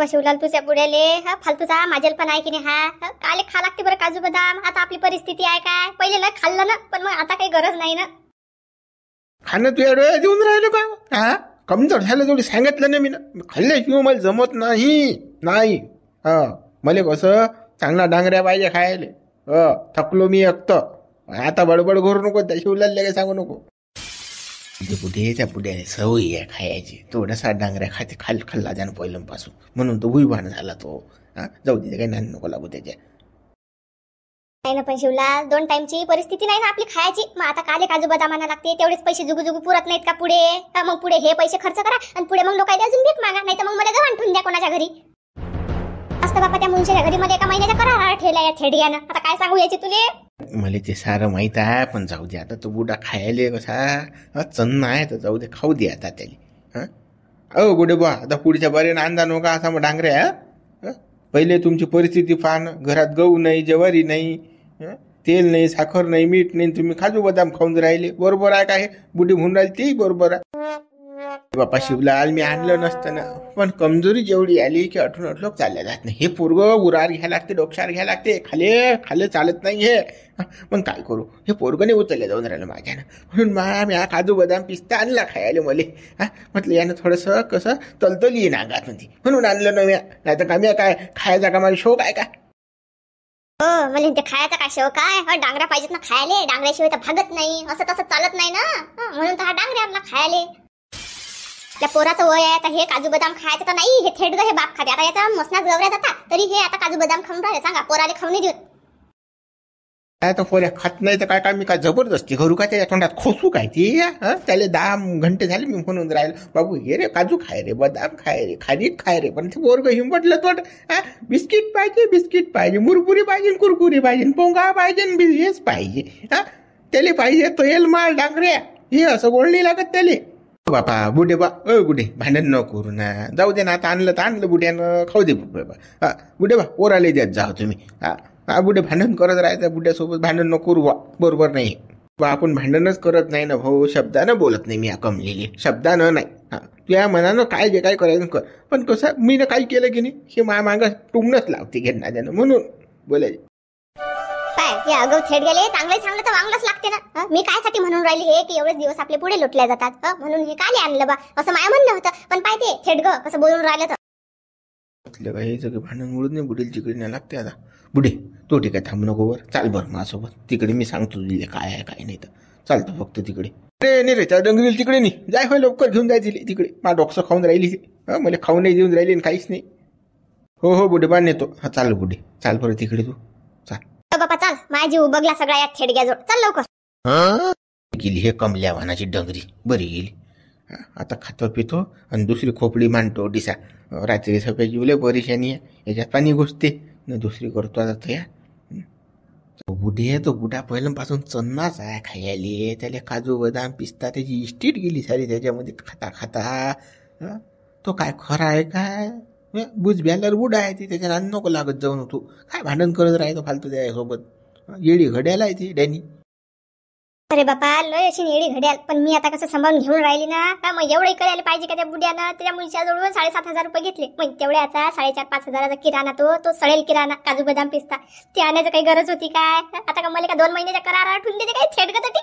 बा शिवलाल तुझ्या बुड्याले हा फालतूचा माझ्याला पण आहे की नाही हा काले खा लागते बरं काजू बदाम. आता आपली परिस्थिती आहे काय पहिले ना खाल्लं ना पण मग आता काही गरज नाही ना. खाणं तू एवढं देऊन राहिलो का हा कमजोर झालं थोडी सांगितलं ना मी ना खाल्ल्याशिवाय मला जमत नाही. हा मला कसं चांगला डांगऱ्या पाहिजे खायला. थकलो मी एकटं आता बडबड करू नको त्या शिवलाल काय सांगू नको. बुढे त्या बुड्याने सवयी आहे खायची थोडासा डांगऱ्या खाते खाल्ला त्यानं पहिल्यापासून म्हणून तो भुईवान झाला तो. जाऊ दे काही नान नको लागू त्याच्या. नाही ना पण शिवलाल 2 टाइमची परिस्थिती नाही ना आपली खायची. मग आता काले काजू बदामाना लागते तेवढेच पैसे जुगू पुरत नाहीत का पुढे. मग पुढे हे पैसे खर्च करा आणि पुढे मग लोकांना अजून भीक मागा नाही तर मग मला गव्हाण ठेवून द्या कोणाच्या घरी. असतं बापा त्या मुंशीच्या घरी मध्ये एका महिन्याच्या करार ठेवला या थेडग्यानं. आता काय सांगू याची तुले. मला ते सारं माहित आहे पण जाऊ दे आता तो बुडा खायले कसा चन्न आहे तर जाऊ दे खाऊ दे आता त्याला. अहो बुडे बा आता पुढच्या बरेनं अंदा नका असा मग डांगऱ्या. पहिले तुमची परिस्थिती पाहणं घरात गहू नाही ज्वारी नाही तेल नाही साखर नाही मीठ नाही तुम्ही काजू बदाम खाऊन राहिले. बरोबर आहे का हे बुडी म्हणून राहिली तेही बरोबर आहे. बापा शिवलाल मी आणलं नसतं ना पण कमजोरी जेवढी आली की अठून चालल्या जात नाही. हे पोरग उरार घ्यायला लागते डोक्यावर घ्यायला लागते खाले चालत नाही हे. मग काय करू हे पोरगने उचलल्या जाऊन राहिलं माझ्यानं म्हणून मी हा काजू बदाम पिस्ता आणला खायला मले. म्हटलं यानं थोडंसं कसं तलतल येईन अंगात मध्ये म्हणून आणलं ना म्या. नाही तर का म्या काय खायचा का मला शौक आहे का. हो मला ते खायचा काय शौक आहे. डांगऱ्या पाहिजेत ना खायले डांगऱ्याशिवाय तर भागत नाही असं तसं चालत नाही ना. म्हणून तर हा डांगऱ्या आणला खायले. त्या पोराचं वय आहे आता हे काजू बदाम खायचं तर नाही हे थेट हे बाप खाते. आता याचा मसनात गवऱ्या जातात तरी हे आता काजू बदाम खाऊन राहिले. सांगा पोराले खाऊन देऊ काय तर पोऱ्या खात नाही तर काय मी काय जबरदस्ती करू का त्याच्या तोंडात खोसू काय ते. त्याला 10 घंटे झाले मी म्हणून राहिलो बाबू हे रे काजू खाय रे बदाम खाय रे खारीक खाय रे पण ते पोरग हिंबटलं तोट. बिस्किट पाहिजे मुरमुरी पाहिजे कुरकुरी पाहिजे पोंगा पाहिजे हेच पाहिजे. त्याला पाहिजे तेल माल डांगऱ्या हे असं बोलणी लागत त्याला. बापा बुडे बुडे भांडण न करू ना जाऊ दे ना आता आणलं तर आणलं बुड्यानं खाऊ दे बुडे पोराले देत जाऊ तुम्ही. बुडे भांडण करत राहायचं बुड्यासोबत भांडण न करू बरोबर नाही. आपण भांडणच करत नाही ना भाऊ शब्दानं बोलत नाही मी कमलेली शब्दानं नाही. तुझ्या मनानं काय जे काय करायचं कर पण कसं मी ना काही केलं की नाही हे मागं टुमणच लावते घेणार त्यानं म्हणून बोलायचे. काय अगं थेट गेले चांगलं तर वांगलंच लागते ना. मी कायसाठी म्हणून राहिली हे की एवढेच दिवस आपले पुढे लुटल्या जातात म्हणून हे काले आणलं बा असं माझं म्हणणं होतं. पण पाहिजे थेट ग कसं बोलून राहिलं तर हे सगळं भांडण मुळून नाही बुडेल तिकडे नाही लागते. आता बुडे तो ठीक आहे थांब नको वर चाल बरं माझ्यासोबत तिकडे मी सांगतो तुझे काय आहे काय नाही तर चालतं फक्त तिकडे. नाही रे त्या डंगरीला तिकडे नाही जाय होय लवकर घेऊन जाय तिले तिकडे माझं डोकसं खाऊन राहिली मला खाऊन नाही देऊन राहिली काहीच नाही. हो बुडे बा नेतो. चाल बुडे चाल बरं तिकडे तू चाल. बापा चाल माझी जीव बघला सगळा या थेडग्याजवळ चाल लवकर. गेली हे कमल्या वाहनाची डंगरी बरी गेली. आता खातो पितो आणि दुसरी खोपडी मांडतो डिसा रात्री सफेद जुले परेशानी आहे याच्यात पाणी घुसते न दुसरी करतो आता तो या बुढे तो बुढा पहिल्यापासून चन्नाच आहे खायले त्याला काजू बदाम पिस्ता त्याची इस्टीट गेली सारी त्याच्यामध्ये खाता तो काय खरा आहे काय बुज ब्यालर बुडा आहे ती त्याच्या नान नको लागत जाऊन तू काय भांडण करत राहतो फालतू त्यासोबत येडी घड्याला आहे ती डॅनी. अरे बापा लय अशी येडी घड्याल पण मी आता कसं सांभाळून घेऊन राहिली ना का मग एवढंही करायला पाहिजे का त्या बुड्यानं त्याच्या मुलीच्या जवळून 7,500 रुपये घेतले मग तेवढ्याचा 4,500-5,000चा किराणा तो सडेल किराणा काजू बदाम पिस्ता ते आणायचं काही गरज होती काय. आता का मला का 2 महिन्याच्या करार आठवून देते काय थेडगसाठी.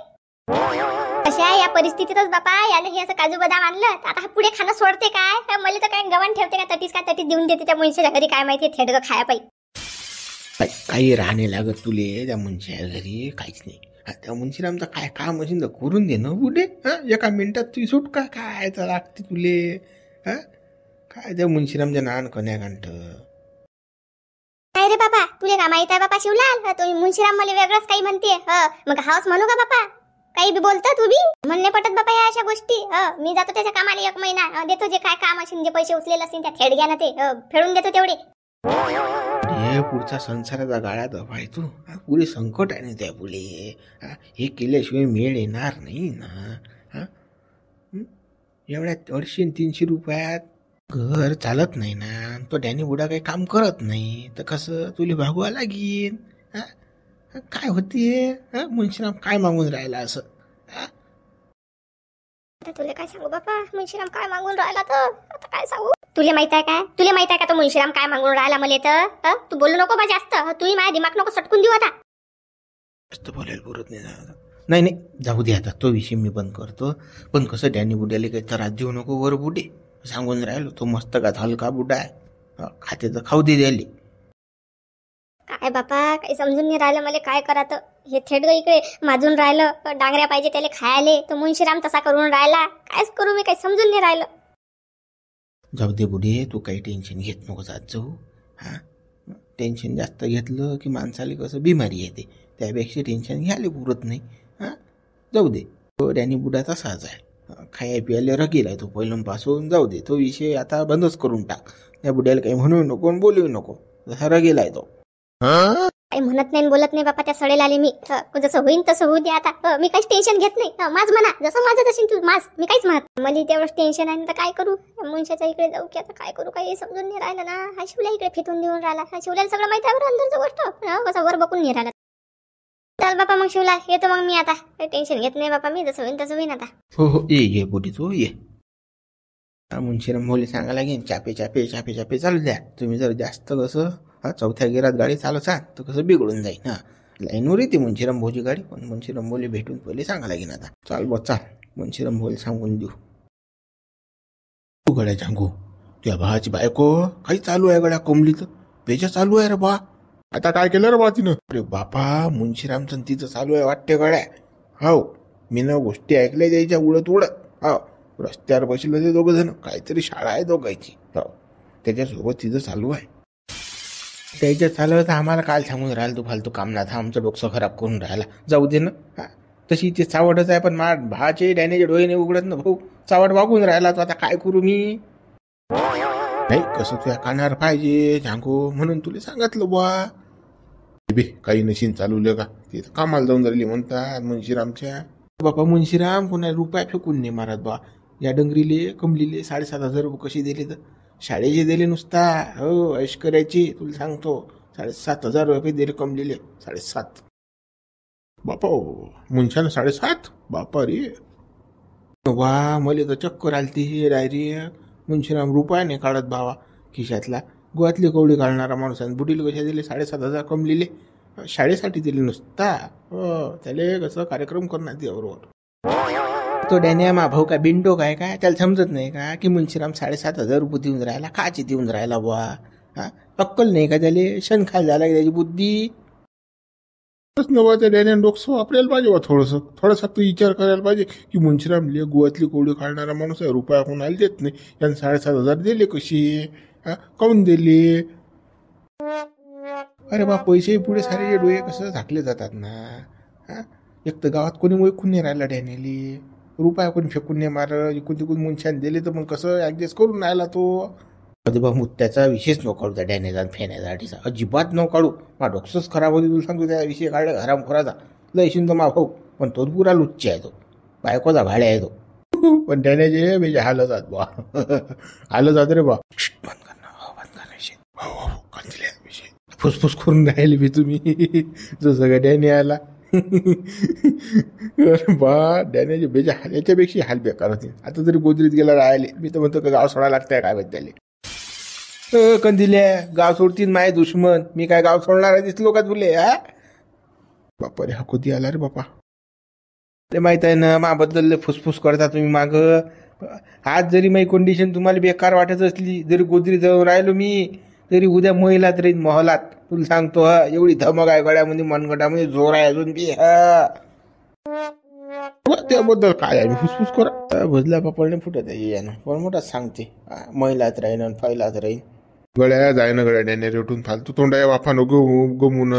अशा या परिस्थितीतच बापा याने हे असं काजू बदाम आणलं आता हा पुढे खाणं सोडते काय मला तर काय गव्हाण ठेवते का तटीच देऊन देते त्या मुलीच्या घरी काय माहिती थेडग खाया पाहिजे. काही राहणे लागत तुले त्या मुंशीच्या घरी काहीच नाही. त्या मुंशीरामचं काय काम असेल तर करून दे ना बुडे. एका मिनिटात तुझी सुट काय तर लागते तुले. काय त्या मुंशीरामच्या नान कन्या गांठ काय रे बाबा तुले का माहित आहे बापा शिवलाल तुम्ही मुंशीराम मला वेगळंच काही म्हणते मग हाऊस म्हणू का बापा काही बी बोलता तू बी म्हणणे पटत बापा या अशा गोष्टी. मी जातो त्याच्या कामाला 1 महिना देतो जे काय काम असेल जे पैसे उचलेले असतील त्या थेडग्यानं ते फेडून देतो तेवढे. हे पुढचा संसाराचा गाळा दबाय तू पुरे संकट आहे ना त्या पुढे हे केल्याशिवाय मेळ येणार नाही ना. एवढ्या 200-300 रुपयात घर चालत नाही ना. तो डॅनी बुडा काही काम करत नाही तर कसं तुला भागवा लागेल. काय होते मुंशीराम काय मागून राहिला असं. तुला काय सांगू बापा मुंशीराम काय मागून राहिला तर आता काय सांगू. तुला माहित आहे काय, तुला माहित आहे का तो मुंशीराम काय मागून राहिला मला तर? तू बोलू नको बा जास्त, तुम्ही माझ्या दिमाग नको सटकून देऊ आता. जास्त बोलायला पुरत नाही ना. नाही नाही जाऊ दे आता, तो विषय मी बंद करतो. पण कसं डॅनी बुड्याला काही त्रास देऊ नको वर बुडे सांगून राहिलो. तो मस्त का हलका बुड्डा आहे, खाते तर खाऊ दे द्याली. काय बापा काही समजून नाही राहिलं मला काय करायचं. हे थेट इकडे माजून राहिलं, डांगऱ्या पाहिजे त्याला खायले, तो मुंशीराम तसा करून राहिला. कायच करू मी, काही समजून नाही राहिलं. जाऊ दे बुढे, तू काही टेन्शन घेत नको जात जाऊ. हा टेन्शन जास्त घेतलं की माणसाला कसं बिमारी येते, त्यापेक्षा टेन्शन घ्यायला पुरत नाही. हा जाऊ दे, तो डॅनी बुडा तसाच आहे. खाया पियाला रगेल आहे तो पहिल्यापासून. जाऊ दे, तो विषय आता बंदच करून टाक. त्या बुड्याला काही म्हणू नको बोलू नको, तसा रगेल आहे तो. काही म्हणत नाही बोलत नाही बापा, त्या सडेल आले मी. जसं होईन तसं होऊ दे आता. मी काहीच टेन्शन घेत नाही. माझ म्हणा जसं माझं तशी तू माझ, मी काहीच म्हणत. मला तेवढंच टेन्शन आहे तर काय करू. मुंशाच्या इकडे जाऊ की आता काय करू, काही समजून नाही राहिलं ना. हा शिवल्या इकडे फितून देऊन राहिला. हा शिवल्याला सगळं माहिती आहे बरं अंदरचं गोष्ट, कसा वर बघून नाही राहिला. चल बापा मग शिवला येतो मग मी आता. काही टेन्शन घेत नाही बापा मी, जसं होईन तसं होईन आता. हो हो ये बुढी तू ये. मुंशीराम मोले सांगा लागेल चापे चापे चापे चापे चालू द्या. तुम्ही जर जास्त कसं चौथ्या गेरात गाडी चालवसा तर कसं बिघडून जाईल. हा लाईनवर येते मुंशीराम भाऊची गाडी, पण मुंशीराम मोले भेटून पहिले सांगा लागेल आता. चाल बस चाल, मुंशीराम मोले सांगून देऊ. तू गड्या सांगू तुझ्या भावाची बायको काही चालू आहे गड्या कोंबली तर पेजा चालू आहे रे बा. आता काय केलं रे बा तिनं? अरे बापा मुंशीरामचं तिचं चालू आहे वाटते गड्या. हो मी ना गोष्टी ऐकल्या द्यायच्या उडत उडत. हो रस्त्यावर बसले ते दोघं जण, काहीतरी शाळा आहे दोघांची. हो त्याच्यासोबत तिचं चालू आहे. त्याच्या चालू तर आम्हाला काल सांगून राहिलं तू फालतू कामना था, आमचं डोकं खराब करून राहिला. जाऊ दे ना. हा तशी ते चावटच आहे, पण मा भाचे डॅनेचे डोळे नाही उघडत ना भाऊ. चावट वागून राहिला तो, आता काय करू मी. नाही कसं तुझ्या कानावर पाहिजे सांगू म्हणून तुला सांगितलं बुवा. बे काही नशीन चालवलं का, ते कामाला जाऊन राहिली म्हणतात मुंशीरामच्या. बापा मुंशीराम कोणा रुपया फेकून नाही मारत बा. या डंगरीले कमलीले 7,500 रुपये कशी दिले तर शाळेचे दिले नुसता. हो ऐश्वर्याची तुला सांगतो 7,500 रुपये दिले कमलीले. 7.5 बापा मुंशानं 7.5 बापा रे वा. मला तर चक्कर आलती डायरेक्ट. मुंशीराम रुपया नाही काढत भावा खिशातला. गोवातली कवडी काढणारा माणूस आहे. बुटीला कशा दिले 7,500 कमलीले, शाळेसाठी दिले नुसता. हो त्याला कसं कार्यक्रम करणार ते बरोबर. तो डॅनिया मा भाऊ काय बिंडो काय काय त्याला समजत नाही का की मुंशीराम 7,500 रुपये देऊन राहिला, काची देऊन राहिला बुवा. हा अक्कल नाही का त्याला, शन खायला झाला की त्याची बुद्धी नवा. त्या डॅनियान डोकं वापरायला पाहिजे बा. थोडासा तू विचार करायला पाहिजे की मुंशीराम गोवातली कोवडी काढणारा माणूस आहे, रुपया कोणाला देत नाही. यानं 7,500 दिले कशी, काऊन दिले. अरे बा पैसे पुढे सारे डोळे कसं झाकले जातात ना. हा एक तर गावात कोणी ओळखून नाही राहिला डॅनेली. रुपया कोणी फेकून नाही मार, इकून तिकून मुंशान दिले तर मग कसं ऍडजस्ट करून राहिला तो. कधी बा त्याचा विषयच नको काढू त्या डॅनेचा फेण्यासाठीचा, अजिबात नको काढू. मा डोकसंच खराब होती तुला सांगतो त्या विषय काढला घराम खोराचा. लयशीन तो मा भाऊ, पण तो पुरा लुच्ची आहे, तो बायकोचा भाड्या आहे तो. पण डॅनेचे म्हणजे हाल जात बा. हाल जात रे बा. बंद कर ना, बंद कर विषय. हो कंदिल्या विषय फुसफुस करून राहिले मी तुम्ही. जो सगळ्या डॅने आला बा. डॅनेचे बेजा हाल याच्यापेक्षा हाल बेकार होते. आता तरी गोदरीत गेला राहिले. मी तर म्हणतो का गाव सोडायला लागतंय काय बद्दल. कंदिल्या गाव सोडतील माय दुश्मन. मी काय गाव सोडणार आहे दिसलो का तुले. हा बापा रे हा कधी आला रे बापा. ते माहित आहे ना माबद्दल फुसफुस करता तुम्ही माग. आज जरी माझी कंडिशन तुम्हाला बेकार वाटत असली, जरी गोदरी जाऊन राहिलो मी, तरी उद्या महिलात राहीन मोहलात. तुला सांगतो हा एवढी धमक आहे गळ्यामध्ये मनगटामध्ये जोर आहे अजून बी. हा त्याबद्दल काय आहे फुसफुस करा. भजल्या पापडने फुटत आहे यानं, पण मोठा सांगते महिलात राहीन आणि फैलात राहीन. गळ्या जाय ना गळ्या डॅने रेटून फालतू तोंडा वाफानं गमून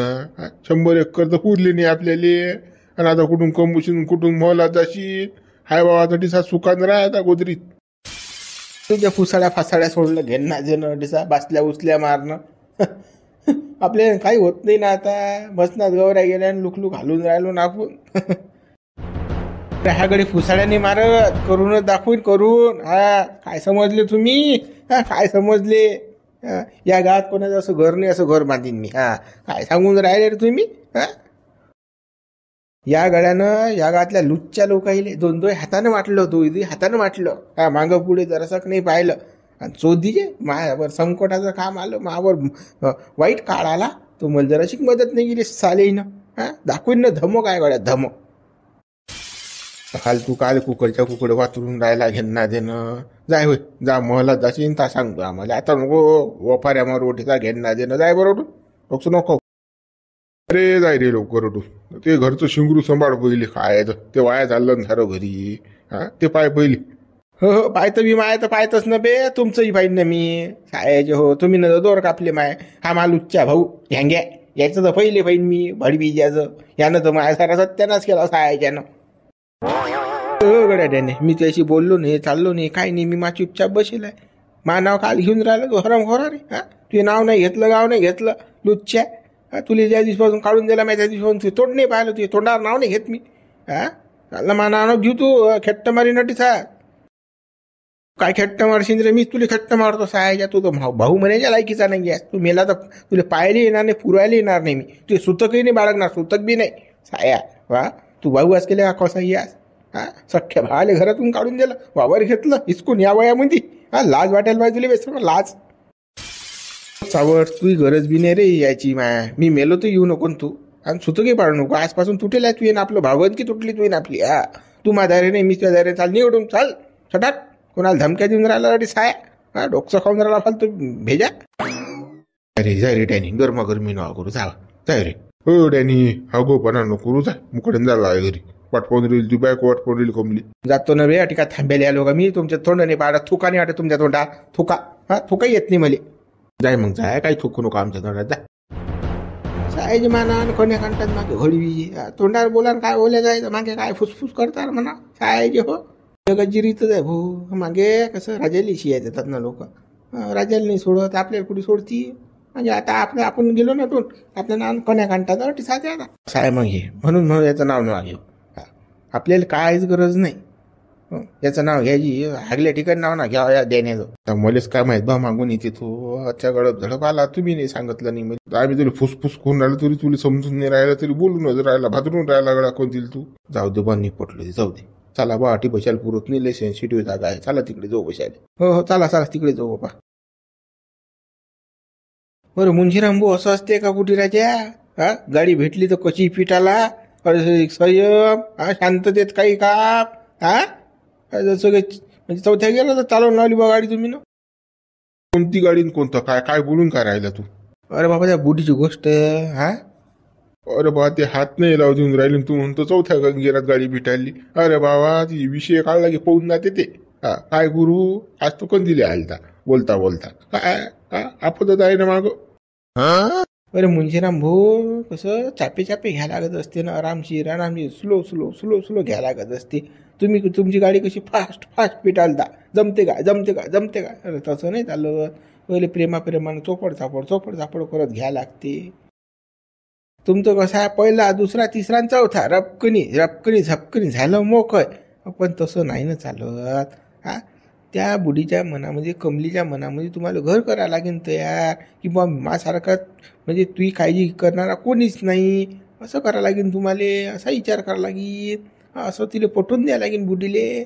100 एकर तर पुरली नाही आपल्याला. आणि आता कुठून कमूशीन कुठून मोहलात जाशी. हाय बाबा डिसा सुकान राहता गोदरीत. तुझ्या फुसाड्या फासाड्या सोडलं घेणं ना डिसा बसल्या उचल्या मारणं. आपल्याला काही होत नाही ना आता. बसनात गवऱ्या गेल्या आणि लुकलुक घालून राहिलो ना आपण. ह्याकडे फुसाड्याने मारत करूनच दाखवून करून. हा काय समजले तुम्ही. हा काय समजले. या गावात कोणाचं असं घर नाही, असं घर बांधीन मी. हा काय सांगून राहिले रे तुम्ही. हा या गड्यानं या गावातल्या लुच्च्या लोकाईले 2-2 हातानं वाटलं, 2 हातानं वाटलं. हा मागं पुढे जरासं नाही पाहिलं. आणि चोदीचे मायावर संकटाचं काम आलं मायावर वाईट काळ आला तो मला जराशी मदत नाही गेली साले ना. दाखवून ना धमो काय गड्या धमो फालतू काल कुकडच्या कुकड वाचरून राहायला घेणं देणं. जाय होय जा मला जाशील ता सांगतो आम्हाला आता नको वफाऱ्यावर रोटीचा घेणं देणं. जाय बरोबर टोकसू नको. अरे जाय रे लवकर उठू. ते घरचं शिंगरू सांभाळ पहिले काय ते वाया चाललं झालं घरी. ते पाय पहिले. हो हो पाहतं मी माय तर पाहतच ना बे तुमचंही पाहिजे ना मी सायाचे हो तुम्ही न दोर कापले माय. हा मालूच्या भाऊ ह्यांग्या याचं तर पहिले पाहिजे मी भडबीजाचं यानं तर माया सारा सत्यानाच केला सायाच्यानं. गड्याने मी त्याशी बोललो नाही चाललो नाही काही नाही मी मा चुपचाप बसेल आहे. मा नाव काल घेऊन राहिलं तू हरम खोरा रे. तुझे नाव नाही घेतलं गाव नाही घेतलं लुच्च्या. तुला ज्या दिवसापासून काढून दिला मी त्या दिवसापासून तुझे तोंड नाही पाहिलं तुझे तोंडावर नाव नाही घेत मी. मा नाव घेऊ तू खेट्ट मारी नटीचा काय खेट्ट मारशील रे. मी तुला खेट्ट मारतो सायाच्या. तू तर भाऊ म्हणायच्या लायकीचा नाही आहेस. तू मेला तर तुला पाहायला येणार नाही पुरायला येणार नाही मी. तुझे सुतकही नाही बाळगणार सुतक बी नाही साया. वा तू भाऊ आज केले का कसा यास. सख्या भावाले घरातून काढून दिलं वावर घेतलं हिसकून या वयामध्ये. लाज वाटायला पाहिजे तुला बेसर लाज. सावड तुही गरज बी नाही रे याची माया. मी मेलो तर येऊ नको तू आणि सुतकही पाडू नको. आजपासून तुटेल तू येईन आपलं भावत की तुटली तू येईन आपली. तू माझ्या नाही मी तुझ्या दारे चाल निवडून चाल छटाक. कोणाला धमक्या देऊन राहिला रे साया. डोकं खाऊन राहिला फालतू भेजा. अरे जाय रे डॅनी गरमागरमी नाव करू जावा जाय रे. हो डॅनी हागोपणा नको करू. जा मुकडे झाला घरी वाट पाहून राहील ती बायको वाट पाहून राहील कमली. जातो ना रे ठिका थांबेले आलो का मी तुमच्या तोंडाने पाडा थुका नाही वाटत तुमच्या तोंडा थुका. थुका येत नाही मला. जाय मग जाय काही थुकू नको आमच्या तोंडात जा. सायजी माना कोण्या कांटात मागे घोडवी तोंडावर बोला काय बोलल्या जायचं मागे काय फुसफुस करतात म्हणा सायजी हो. जगजिरीतच आहे भाऊ. मागे कसं राजाली शिया देतात ना लोक. राजाला नाही सोडत आपल्याला कुठे सोडती. म्हणजे आता आपण गेलो ना टून आपलं नाव कोण्या कांटात साधे आता साय मग हे म्हणून याचं नाव नाव घेऊ. आपल्याला काहीच गरज नाही याचं नाव घ्यायची. हागल्या ठिकाणी नाव ना घ्या देण्याचं. मलाच काय माहित बा मागून येते तू अच्छा गडप झडप आला तुम्ही नाही सांगितलं नाही. आम्ही तुला फुसफुस करून राहिलो तरी तुला समजून नाही राहिला तरी बोलूनच राहिला भादरून राहिला गळा कोणतील तू. जाऊ दे बंद पटलो जाऊ दे. चला बा अटी बसायला पुरत नाही लय सेन्सिटिव्ह जागा आहे. चला तिकडे जाऊ बसायला. हो हो चला चला तिकडे जाऊ बाबा. बरं मुंजीराम भाऊ असं असते का कुठे राजा. गाडी भेटली तर कशी पिठाला संयम शांततेत काही काम. जसं म्हणजे चौथ्या गेला तर चालवून लावली बा गाडी तुम्ही ना. कोणती गाडी कोणतं काय काय बोलून काय राहिला तू. अरे बाबा त्या बुढीची गोष्ट. अरे बाबा ते हात नाही लावून देऊन राहिले तू म्हणतो चौथ्या गेरात गाडी भेटायली. अरे बाबा ती विषय काढला की पाहून जाते ते. काय गुरु आज तू कोण दिले आलता बोलता बोलता काय आपदत आहे ना माग. अरे मुंजीराम भाऊ कसं चापे चापे घ्यायला लागत असते ना. आरामशीर आरामशीर स्लो स्लो स्लो स्लो घ्यायला लागत असते. तुमची गाडी कशी फास्ट फास्ट पिटालता. जमते का जमते का जमते का. अरे तसं नाही चाललं. पहिले प्रेमानं चोपड चापड करत घ्यायला लागते. तुमचं कसं आहे पहिला दुसरा तिसरा चौथा रपकणी झपकणी झालं मोकळ. पण तसं नाही ना चालत. त्या बुढीच्या मनामध्ये कमलीच्या मनामध्ये तुम्हाला घर करायला लागेल तयार की बा माझ्यासारखा म्हणजे तुझी काळजी करणारा कोणीच नाही असं करायला लागेल तुम्हाला. असा विचार करायला लागेल. असं तिला पटवून द्यायला लागेल बुढीले.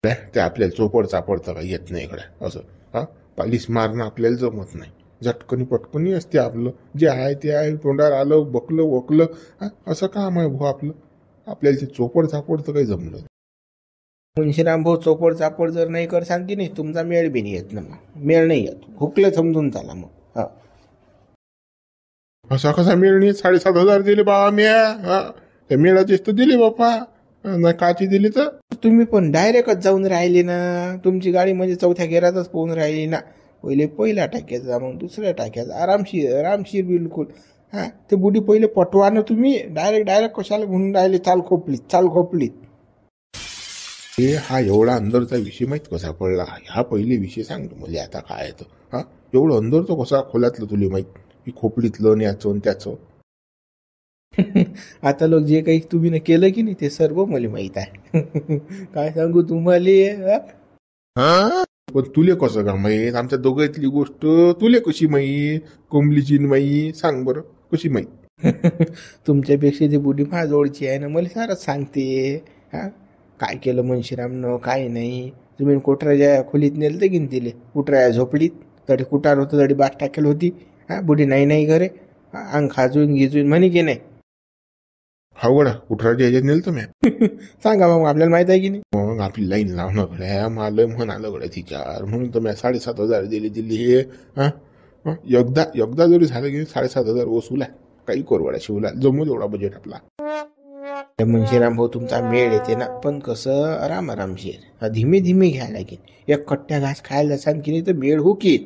ते आपल्याला चोपड चापडता काही येत नाही इकडे असं. पालीस मारणं आपल्याला जमत नाही. झटकनी पटकनी असते आपलं जे आहे ते आहे. तोंडावर आलं बकलं वकलं असं काम आहे भाऊ आपलं. आपल्याला ते चोपड चापडचं काही जमलं. मुंशीराम भाऊ चोपड चापड जर नाही कर सांगते नाही तुमचा मेळ बी नाही येत ना. मग मेळ नाही येत हुकलं समजून चाला मग. असा कसा मेळ नाही. 7,500 दिले बाबा मी. त्या मेळाचेच तर दिले बाप्पा नाही काची दिली तर. तुम्ही पण डायरेक्टच जाऊन राहिले ना. तुमची गाडी म्हणजे चौथ्या गेरातच पोहून राहिली ना. पहिल्या टाक्याचा मग दुसऱ्या टाक्याचा आरामशीर बिलकुल. ते बुढी पहिले पटवा ना तुम्ही. डायरेक्ट कशाला म्हणून राहिले चाल खोपलीत. हा एवढा अंदरचा विषय माहित कसा पडला. ह्या पहिले विषय सांगतो मला आता काय येतं. एवढं अंदरचं कसा खोलातलं तुला माहित की खोपलीतलं याचं त्याचं. आता लोक जे काही तुम्ही केलं की नाही ते सर्व मला माहित आहे. काय सांगू तुम्हाला. पण तुले कसं का माहीत. आमच्या दोघांतली गोष्ट तुले कशी माहीत. कोंबलीची माहीत सांग बरं कशी माहीत. तुमच्यापेक्षा ती बुढी माझ्याजवळची आहे ना. मला सारच सांगते काय केलं मुंशीरामनं काय नाही. जमीन कोटराच्या खोलीत नेलं तर घेऊन दिले. कुटराया झोपलीत तरी कुटार होतं तरी बाग टाकेल होती. बुढी नाही करे अंग खाजून गिजून म्हणे की नाही. हो गड्या कुठराच्या ह्याच्यात नेलं तर म्या. सांगा मग आपल्याला माहित आहे की नाही. मग आपली लाईन लावणं गड्या मला म्हणालं गड्या तिच्यावर म्हणून तर म्या 7,500 दिली हे. एकदा जरी झालं की 7,500 वसूल आहे. काही कोरवड्या शिवला जमू एवढा बजेट आपला. मुंशीराम भाऊ तुमचा मेळ येते ना, पण कसं आरामशीर धीमे धीमे घ्यायला लागेल. एक कट्ट्या घास खायला जासान की नाही तर मेळ हुकीत.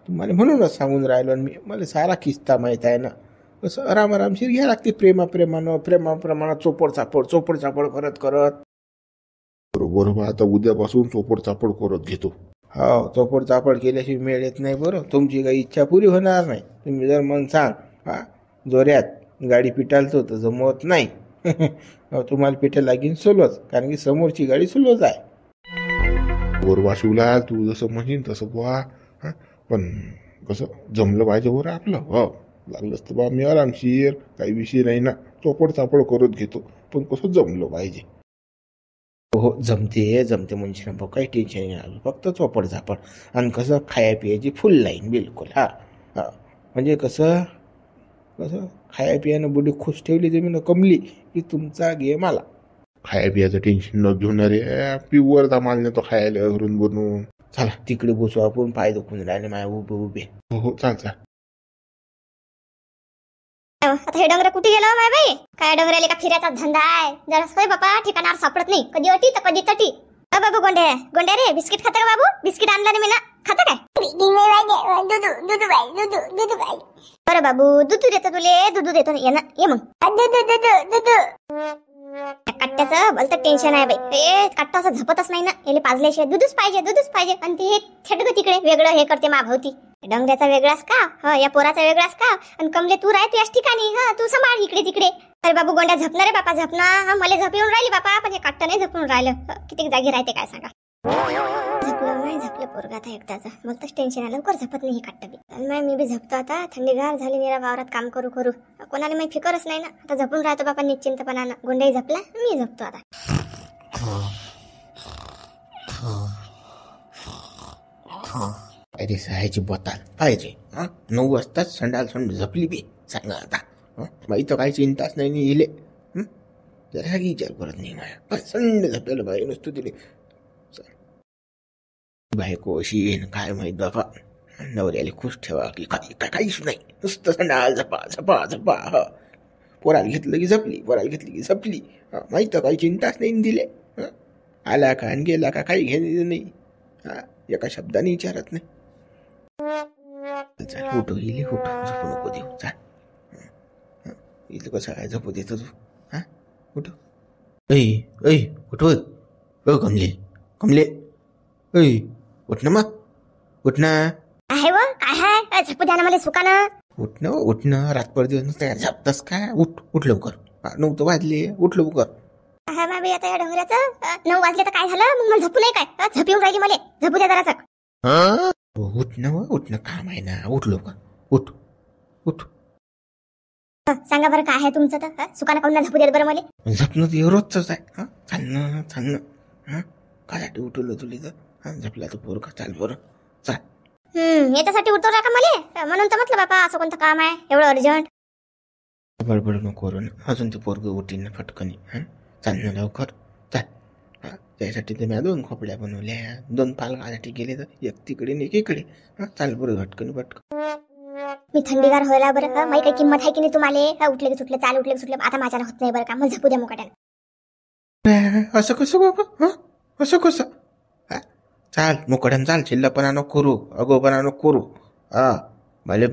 तुम्हाला म्हणूनच सांगून राहिलो मी. मला सारा किस्ता माहित आहे ना. कसं आरामशीर घ्यायला लागते. प्रेमाप्रमाणात चोपड चापड करत. बरोबर बा, आता उद्यापासून चोपड चापड करत घेतो. हो, चोपड चापड केल्याशिवाय मेळ येत नाही. बरं, तुमची काही इच्छा पुरी होणार नाही. तुम्ही जर मन सांग जोऱ्यात गाडी पिटालतो तर जमवत नाही. तुम्हाला पेटे लागेल सोलोच, कारण की समोरची गाडी सोलोच आहे. बरोबर शिवला तू जसं म्हणशील तसं बुवा. पण कसं जमलं पाहिजे बरं आपलं. हो लागलंच तर बा मी आरामशीर काही विषय नाही ना. चोपड चापड करत घेतो, पण कसं जमलं पाहिजे. हो जमते मुंशीराम भाऊ, काही टेन्शन नाही. फक्त चोपड झापड आणि कसं खाया पियाची फुल लाईन बिलकुल. म्हणजे कसं खाया पियानं बुडी खुश ठेवली जमीन कमली की तुमचा गेम आला. खाया पियाचं टेन्शन न घेऊन रे. प्युअर धमाल नेतो खायला घरून बनवून. चला तिकडे बसू आपण. पाय दुखून राहिले माझ्या उभे. हो चाल. आता हे डोंगर कुठे गेलो माय बाई. काय डोंगराले का फिरायचा धंदा आहे. जरा सोय बापा ठिकाणावर सापडत नाही. कधी अटी तर कधी तटी. बाबू गोंड्या रे बिस्किट खाता का बाबू. बिस्किट आणला नाही मी ना. खाता काय. बरं बाबू दूध देतो तुले. दूध देतो ये ना. ये मग कट्ट्याचं भलत टेन्शन आहे बाई. कट्टा असं झपतच नाही ना. याला पाजल्याशिवाय दूधच पाहिजे. आणि ते थेट ग तिकडे वेगळं हे करते माभवती. डोंगऱ्याचा वेगळाच का या पोराचा वेगळाच का. आणि कमले तू राह तुझ्याच ठिकाणी. तू सांभाळ इकडे तिकडे. अरे बाबू गोंड्या झपणार रे बापा झपना. मला झप येऊन राहिली बापा, पण हे कट्ट नाही झपून राहिलं. किती जागी राहते काय सांगा. झपलं पोरगा आता एकदाचा. मगच टेन्शन आलं. लवकर झपत नाही ही कट्ट बी. मी बी झपतो आता. थंडीगार झाली निरा वावरात काम करू कोणाला माहिती फिकरच नाही ना. आता झपून राहतो बापा निश्चिंतपणानं. गोंड्याही झपला मी झपतो आता. अरे सहायची बोताल पाहिजे. 9 वाजताच संडाल झपली बी. सांगा आता माही तर काही चिंताच नाही इले. जरा विचार करत नाही माझ्या. संड झपलेलं बाई नुसतं तिने. बायको अशी येईन काय माहित बाबा. नवऱ्याला खुश ठेवा की काहीच नाही. नुसतं संडाल झपा. पोराला घेतलं की झपली. माहित तर काही चिंताच नाही दिले. आला का आणि गेला का काही घेणे नाही. एका शब्दाने विचारत नाही. चाल उठो इले उठो. झोपू नको देऊ. चाल इथं कसं काय झोपू देतो तू. उठो. ऐ उठव. कमले ऐ उठ ना मग. उठ ना. आहे व काय आहे झपू द्या ना मला सुकानं. उठणं रातभर दिवस नुसतं झपतस काय. उठ लवकर. 9 तर वाजले. उठ लवकर. हा बाबी आता या डोंगराचं 9 वाजले तर काय झालं. मग मला झपू नाही काय. झप येऊन राहिली मला. झपू द्या जरासं. उठणं काम आहे ना. उठ लवकर. उठ. सांगा बरं काय आहे तुमचं तर. सुकानं काऊन झपू देत बरं मला. झपणं तर रोजच आहे. चालणं काय उठवलं तुला तर. झपला तर पोरका. चाल बरं चाल. याच्यासाठी उठतो का मला. म्हणून तर म्हटलं बापा असं कोणतं काम आहे एवढं अर्जंट. बडबड नको करू ना. अजून ते पोरग उठीन ना फटकनी. चालणं लवकर चाल. त्यासाठी तर मी 2 खोपड्या बनवल्या. 2 पालकासाठी गेले तर एक तिकडे एक इकडे. चाल बरं झटकन पटकन. मी थंडीगार व्हायला बरं का. माही काही किंमत आहे की नाही तुम्हाला. उठले की सुटले चाल. उठले की सुटले. आता माझ्याला होत नाही बरं का. मला झपू द्या मुकाट्यानं. असं कसं बाबा. असं कसं. चाल मुकड्यानं चाल. चिल्लापणा नको करू. अगोपणा नको करू. मला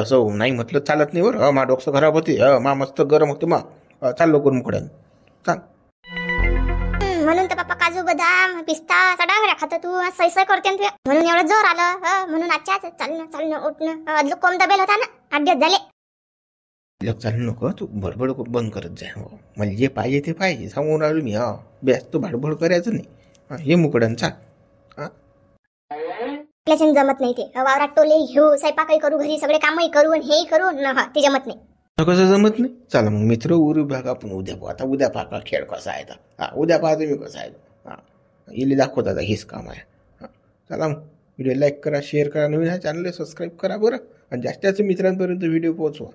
असं नाही म्हटलं चालत नाही बरं. मा डोकं खराब होते. मा मस्त गरम होते. चाल लवकर मुकड्यानं चाल. म्हणून तर बाप्पा काजू बदाम पिस्ता सडागड्या खातो तू. सै करते तू. म्हणून एवढं जोर आलं. म्हणून आजच्या चालणं उठणं. अदलो कोम दबेल होता ना. 8 दिवस झाले. चालू नको तू. बडबड बंद करत जाय. मला जे पाहिजे ते पाहिजे सांगून राहिलो मी. बेस तू भाडबड करायचं नाही. हे मुकड्यानं चाल. आपल्याच्यानं जमत नाही ते. वावरात टोले घेऊ. स्वयंपाकही करू. घरी सगळे कामही करू. आणि हेही करू. ते जमत नाही. कसं जमत नाही. चला मग मित्र उरू भाग आपण उद्या पाहू. आता उद्या पाहा खेळ कसा आहे. उद्या पाहतो मी कसा आहे. इले दाखवत आता हेच काम आहे. हां, चला मग व्हिडिओ लाईक करा, शेअर करा, नवीन हा चॅनल सबस्क्राईब करा बरं, आणि जास्त जास्त मित्रांपर्यंत व्हिडिओ पोहोचवा.